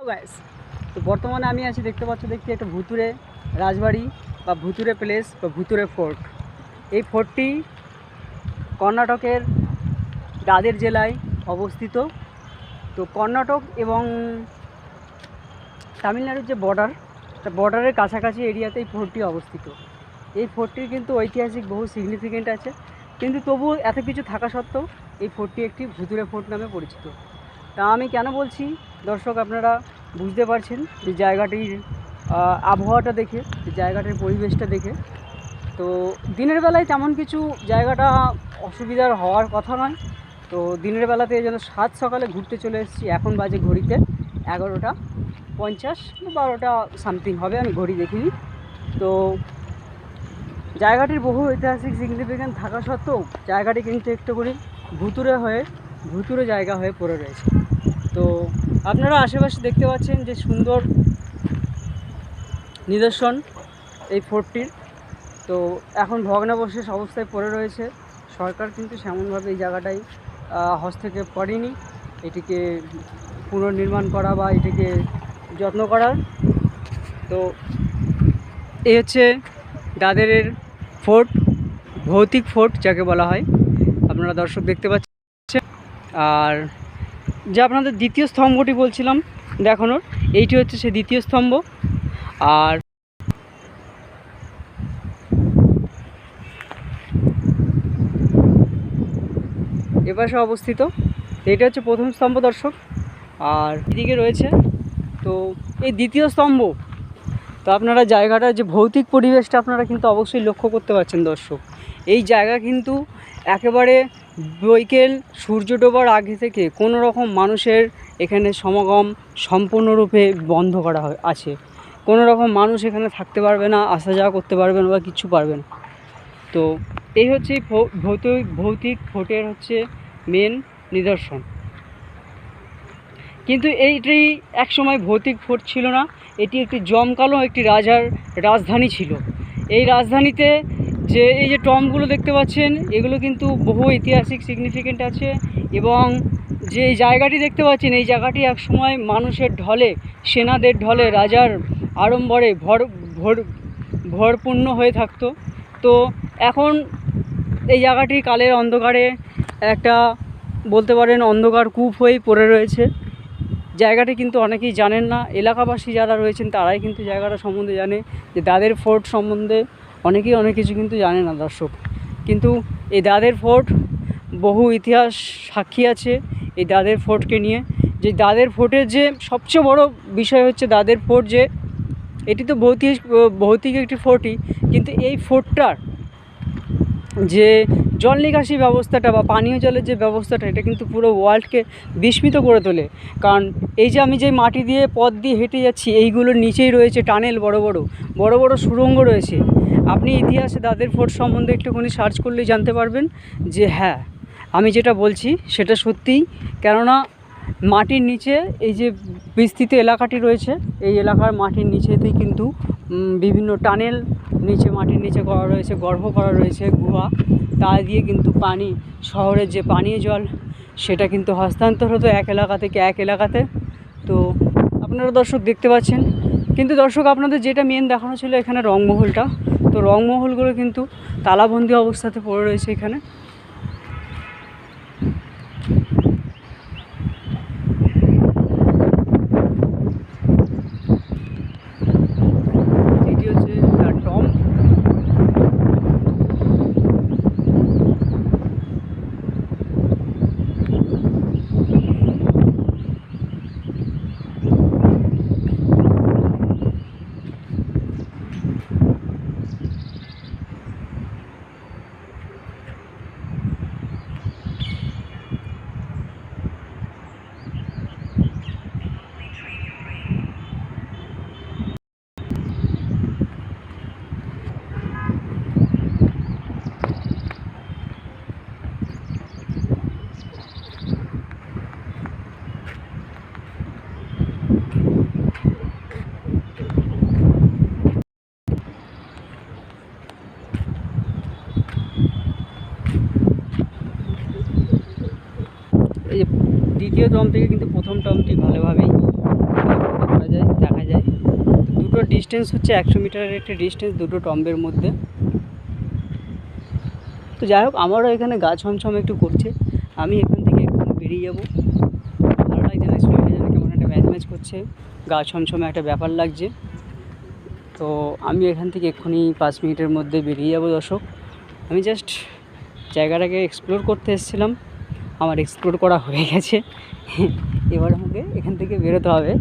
Guys, তো বর্তমানে আমি আছি দেখতে একটা ভুতুরে রাজবাড়ি বা ভুতুরে প্লেস বা ভুতুরে ফোর্ট। এই ফোর্টটি কর্ণাটকের দাদের জেলায় অবস্থিত। তো কর্ণাটক এবং তামিলনাড়ুর যে বর্ডারের কাছাকাছি এরিয়াতে এই ফোর্টটি অবস্থিত। এই ফোর্টটির কিন্তু ঐতিহাসিক বহু সিগনিফিকেন্ট আছে, কিন্তু তবুও এত কিছু থাকা সত্ত্বেও এই ফোর্টটি একটি ভুতুরে ফোর্ট নামে পরিচিত। তা আমি কেন বলছি দর্শক, আপনারা বুঝতে পারছেন যে জায়গাটির আবহাওয়াটা দেখে, যে জায়গাটির পরিবেশটা দেখে। তো দিনের বেলায় তেমন কিছু জায়গাটা অসুবিধার হওয়ার কথা নয়। তো দিনের বেলাতে যেন সকালে ঘুরতে চলে এসেছি। এখন বাজে ঘড়িতে 11:50 বা 12টা সামথিং হবে, আমি ঘড়ি দেখিনি। তো জায়গাটির বহু ঐতিহাসিক সিগনিফিকেন্ট থাকা সত্ত্বেও জায়গাটি কিন্তু একটু করে ভুতুরে জায়গা হয়ে পড়ে রয়েছে। তো আপনারা আশেপাশে দেখতে পাচ্ছেন যে সুন্দর নিদর্শন এই ফোর্টটির। তো এখন ভগ্নাবশেষ অবস্থায় পড়ে রয়েছে। সরকার কিন্তু সেমনভাবে এই জায়গাটায় হস্তক্ষেপ করেনি এটিকে পুনর্নির্মাণ করা বা এটিকে যত্ন করার। তো এই হচ্ছে দাদেরের ফোর্ট, ভৌতিক ফোর্ট যাকে বলা হয়, আপনারা দর্শক দেখতে পাচ্ছেন। আর যে আপনাদের দ্বিতীয় স্তম্ভটি বলছিলাম দেখানোর, এইটি হচ্ছে সে দ্বিতীয় স্তম্ভ। আর এপাশে অবস্থিত এটা হচ্ছে প্রথম স্তম্ভ দর্শক, আর এদিকে রয়েছে তো এই দ্বিতীয় স্তম্ভ। তো আপনারা জায়গাটার যে ভৌতিক পরিবেশটা আপনারা কিন্তু অবশ্যই লক্ষ্য করতে পারছেন দর্শক। এই জায়গা কিন্তু একেবারে বৈকাল সূর্য ডোবার আগে থেকে কোনো রকম মানুষের এখানে সমাগম সম্পূর্ণরূপে বন্ধ করা আছে। কোনো রকম মানুষ এখানে থাকতে পারবে না, আসা যাওয়া করতে পারবে না বা কিচ্ছু পারবে না। তো এই হচ্ছে ভৌতিক ফোর্টের হচ্ছে মেন নিদর্শন। কিন্তু এইটি একসময় ভৌতিক ফোর্ট ছিল না, এটি একটি জমকালো একটি রাজার রাজধানী ছিল। এই রাজধানীতে যে এই যে টম্বগুলো দেখতে পাচ্ছেন, এগুলো কিন্তু বহু ঐতিহাসিক সিগনিফিকেন্ট আছে। এবং যে জায়গাটি দেখতে পাচ্ছেন, এই জায়গাটি একসময় মানুষের ঢলে, সেনাদের ঢলে, রাজার আড়ম্বরে ভরপূর্ণ হয়ে থাকতো। তো এখন এই জায়গাটি কালের অন্ধকারে একটা বলতে পারেন অন্ধকার কূপ হয়েই পড়ে রয়েছে। জায়গাটি কিন্তু অনেকেই জানেন না, এলাকাবাসী যারা রয়েছেন তারাই কিন্তু জায়গাটা সম্বন্ধে জানে। যে দাদের ফোর্ট সম্বন্ধে অনেকেই অনেক কিছু কিন্তু জানে না দর্শক। কিন্তু এই দাদের ফোর্ট বহু ইতিহাস সাক্ষী আছে এই দাদের ফোর্টকে নিয়ে। যে দাদের ফোর্টের যে সবচেয়ে বড় বিষয় হচ্ছে দাদের ফোর্ট, যে এটি তো ভৌতিক একটি ফোর্টই, কিন্তু এই ফোর্টটার যে জল নিকাশি ব্যবস্থাটা বা পানীয় জলের যে ব্যবস্থাটা, এটা কিন্তু পুরো ওয়ার্ল্ডকে বিস্মিত করে তোলে। কারণ এই যে আমি যে মাটি দিয়ে পথ দিয়ে হেঁটে যাচ্ছি, এইগুলোর নিচেই রয়েছে টানেল, বড় বড় সুড়ঙ্গ রয়েছে। আপনি ইতিহাসে দাদের ফোর্ট সম্বন্ধে একটুখানি সার্চ করলেই জানতে পারবেন যে হ্যাঁ, আমি যেটা বলছি সেটা সত্যিই। কেননা মাটির নিচে এই যে বিস্তৃত এলাকাটি রয়েছে, এই এলাকার মাটির নিচেতেই কিন্তু বিভিন্ন টানেল মাটির নিচে করা রয়েছে, গর্ভ করা রয়েছে, গুহা। তা দিয়ে কিন্তু পানি, শহরের যে পানীয় জল, সেটা কিন্তু হস্তান্তর হতো এক এলাকা থেকে এক এলাকাতে। তো আপনারা দর্শক দেখতে পাচ্ছেন। কিন্তু দর্শক, আপনাদের যেটা মেন দেখানো ছিল এখানে রংমহলটা, তো রংমহলগুলো কিন্তু তালাবন্দি অবস্থাতে পড়ে রয়েছে এখানে। এটি হচ্ছে তার টম। এই যে দ্বিতীয় টর্ম থেকে কিন্তু প্রথম টর্মটি ভালোভাবেই ডিস্টেন্স হচ্ছে 100 মিটারের একটা ডিস্টেন্স দুটো টম্বের মধ্যে। তো যাই হোক, আমারও এখানে গা ছমছম একটু করছে। আমি এখান থেকে একটু বেরিয়ে যাবো। ভালো লাগছে না, শরীরে যেন কেমন একটা ম্যাচ ম্যাচ করছে, গা ছমছমে একটা ব্যাপার লাগছে। তো আমি এখান থেকে এক্ষুনি 5 মিনিটের মধ্যে বেরিয়ে যাবো দর্শক। আমি জাস্ট জায়গাটাকে এক্সপ্লোর করতে এসেছিলাম, আমার এক্সপ্লোর করা হয়ে গেছে। এবার আমাকে এখান থেকে বেরোতে হবে।